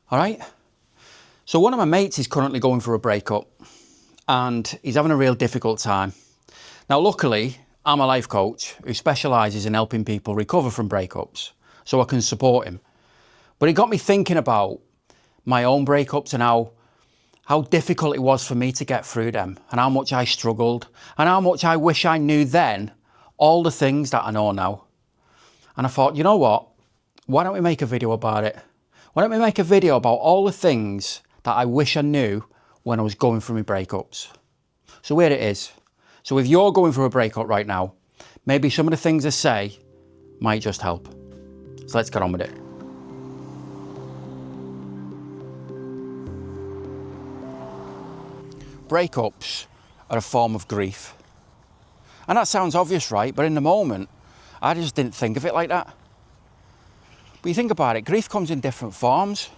All right. So one of my mates is currently going through a breakup and he's having a real difficult time. Now, luckily, I'm a life coach who specialises in helping people recover from breakups, so I can support him. But it got me thinking about my own breakups and how difficult it was for me to get through them, and how much I struggled, and how much I wish I knew then all the things that I know now. And I thought, you know what? Why don't we make a video about it? Why don't we make a video about all the things that I wish I knew when I was going through my breakups? So here it is. So if you're going through a breakup right now, maybe some of the things I say might just help. So let's get on with it. Breakups are a form of grief. And that sounds obvious, right? But in the moment, I just didn't think of it like that. But you think about it, grief comes in different forms.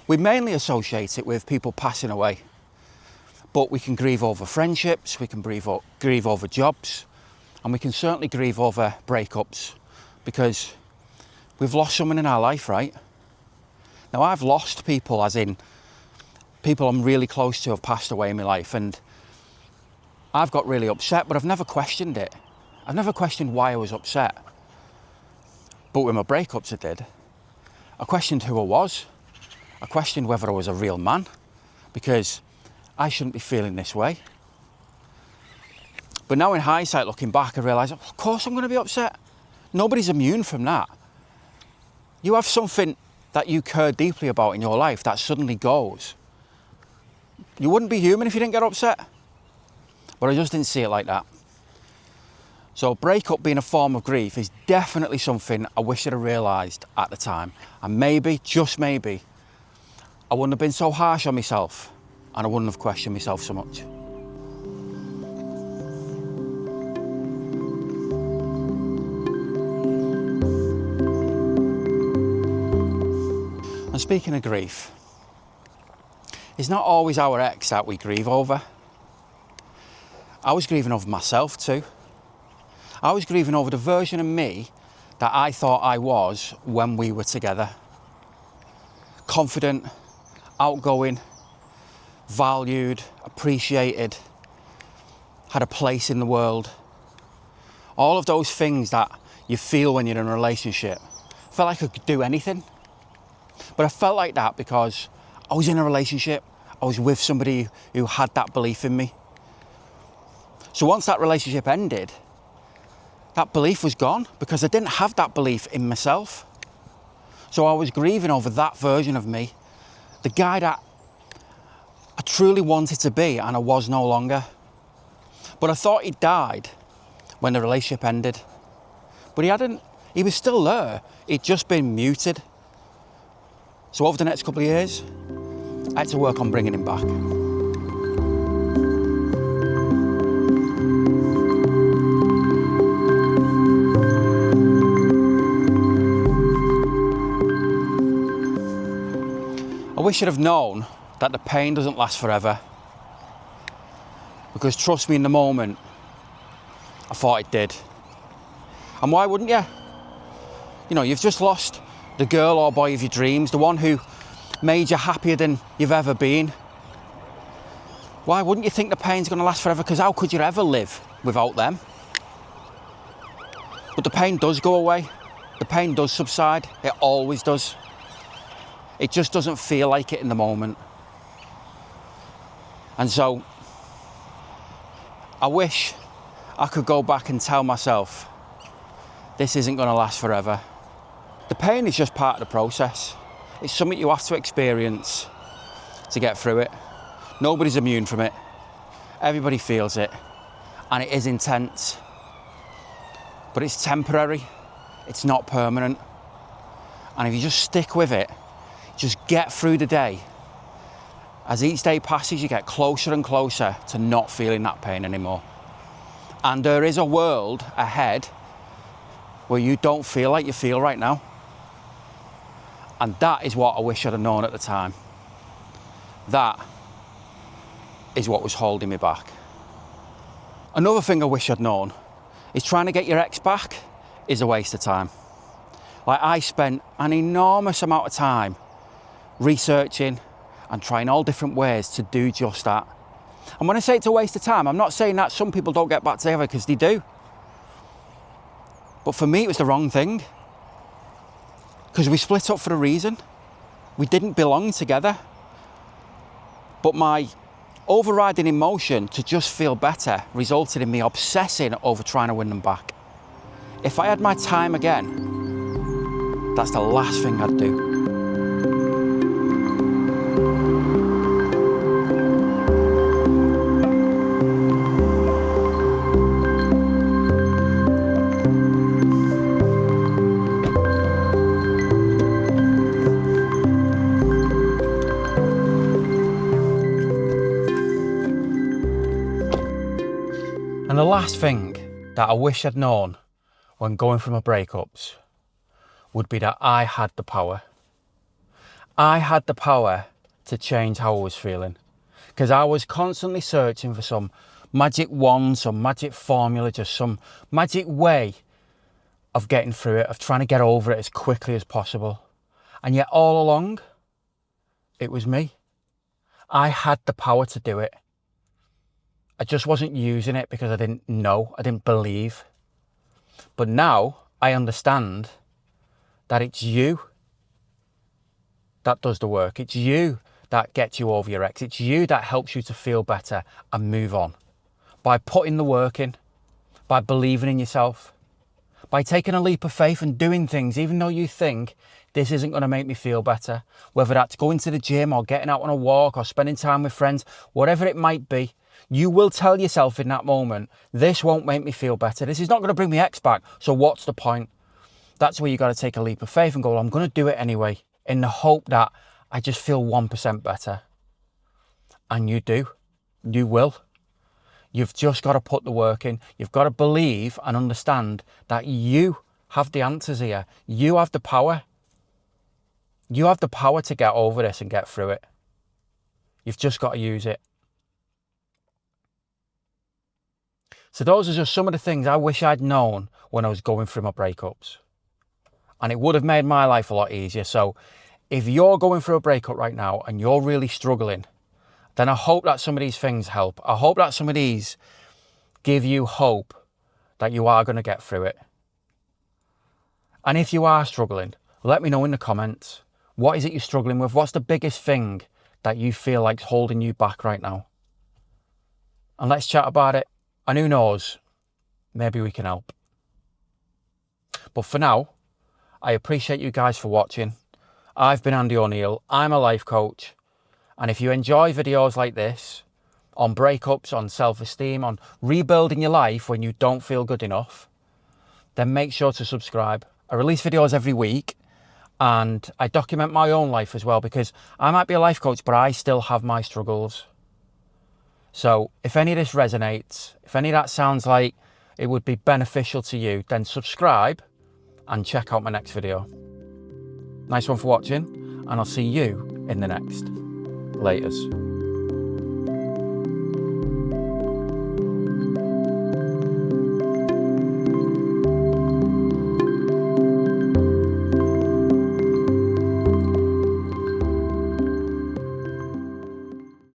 We mainly associate it with people passing away. But we can grieve over friendships, we can grieve over jobs, and we can certainly grieve over breakups because we've lost someone in our life, right? Now, I've lost people, as in people I'm really close to have passed away in my life, and I've got really upset, but I've never questioned it. I've never questioned why I was upset. But with my breakups I did. I questioned who I was. I questioned whether I was a real man, because I shouldn't be feeling this way. But now in hindsight, looking back, I realise, of course I'm going to be upset. Nobody's immune from that. You have something that you care deeply about in your life that suddenly goes. You wouldn't be human if you didn't get upset. But I just didn't see it like that. So breakup being a form of grief is definitely something I wish I'd have realised at the time. And maybe, just maybe, I wouldn't have been so harsh on myself and I wouldn't have questioned myself so much. And speaking of grief, it's not always our ex that we grieve over. I was grieving over myself too. I was grieving over the version of me that I thought I was when we were together. Confident, outgoing, valued, appreciated, had a place in the world. All of those things that you feel when you're in a relationship. I felt like I could do anything. But I felt like that because I was in a relationship. I was with somebody who had that belief in me. So once that relationship ended, that belief was gone because I didn't have that belief in myself. So I was grieving over that version of me, the guy that I truly wanted to be and I was no longer. But I thought he died when the relationship ended. But he hadn't. He was still there. He'd just been muted. So over the next couple of years, I had to work on bringing him back. I wish I'd have known that the pain doesn't last forever. Because trust me, in the moment, I thought it did. And why wouldn't you? You know, you've just lost the girl or boy of your dreams, the one who made you happier than you've ever been. Why wouldn't you think the pain's going to last forever? Because how could you ever live without them? But the pain does go away. The pain does subside. It always does. It just doesn't feel like it in the moment. And so, I wish I could go back and tell myself, this isn't going to last forever. The pain is just part of the process. It's something you have to experience to get through it. Nobody's immune from it. Everybody feels it. And it is intense. But it's temporary. It's not permanent. And if you just stick with it, just get through the day. As each day passes, you get closer and closer to not feeling that pain anymore. And there is a world ahead where you don't feel like you feel right now. And that is what I wish I'd have known at the time. That is what was holding me back. Another thing I wish I'd known is trying to get your ex back is a waste of time. Like, I spent an enormous amount of time researching and trying all different ways to do just that. And when I say it's a waste of time, I'm not saying that some people don't get back together, because they do. But for me, it was the wrong thing. Because we split up for a reason. We didn't belong together. But my overriding emotion to just feel better resulted in me obsessing over trying to win them back. If I had my time again, that's the last thing I'd do. And the last thing that I wish I'd known when going through my breakups would be that I had the power. I had the power to change how I was feeling, because I was constantly searching for some magic wand, some magic formula, just some magic way of getting through it, of trying to get over it as quickly as possible. And yet all along, it was me. I had the power to do it. I just wasn't using it because I didn't know, I didn't believe. But now I understand that it's you that does the work. It's you that gets you over your ex. It's you that helps you to feel better and move on. By putting the work in, by believing in yourself, by taking a leap of faith and doing things even though you think this isn't going to make me feel better. Whether that's going to the gym or getting out on a walk or spending time with friends, whatever it might be, you will tell yourself in that moment, this won't make me feel better. This is not going to bring my ex back. So what's the point? That's where you got to take a leap of faith and go, well, I'm going to do it anyway, in the hope that I just feel 1% better. And you do. You will. You've just got to put the work in. You've got to believe and understand that you have the answers here. You have the power. You have the power to get over this and get through it. You've just got to use it. So those are just some of the things I wish I'd known when I was going through my breakups. And it would have made my life a lot easier. So if you're going through a breakup right now and you're really struggling, then I hope that some of these things help. I hope that some of these give you hope that you are going to get through it. And if you are struggling, let me know in the comments. What is it you're struggling with? What's the biggest thing that you feel like's holding you back right now? And let's chat about it. And who knows, maybe we can help. But for now, I appreciate you guys for watching. I've been Andy O'Neill. I'm a life coach. And if you enjoy videos like this, on breakups, on self-esteem, on rebuilding your life when you don't feel good enough, then make sure to subscribe. I release videos every week and I document my own life as well, because I might be a life coach, but I still have my struggles. So if any of this resonates, if any of that sounds like it would be beneficial to you, then subscribe and check out my next video. Nice one for watching, and I'll see you in the next. Laters.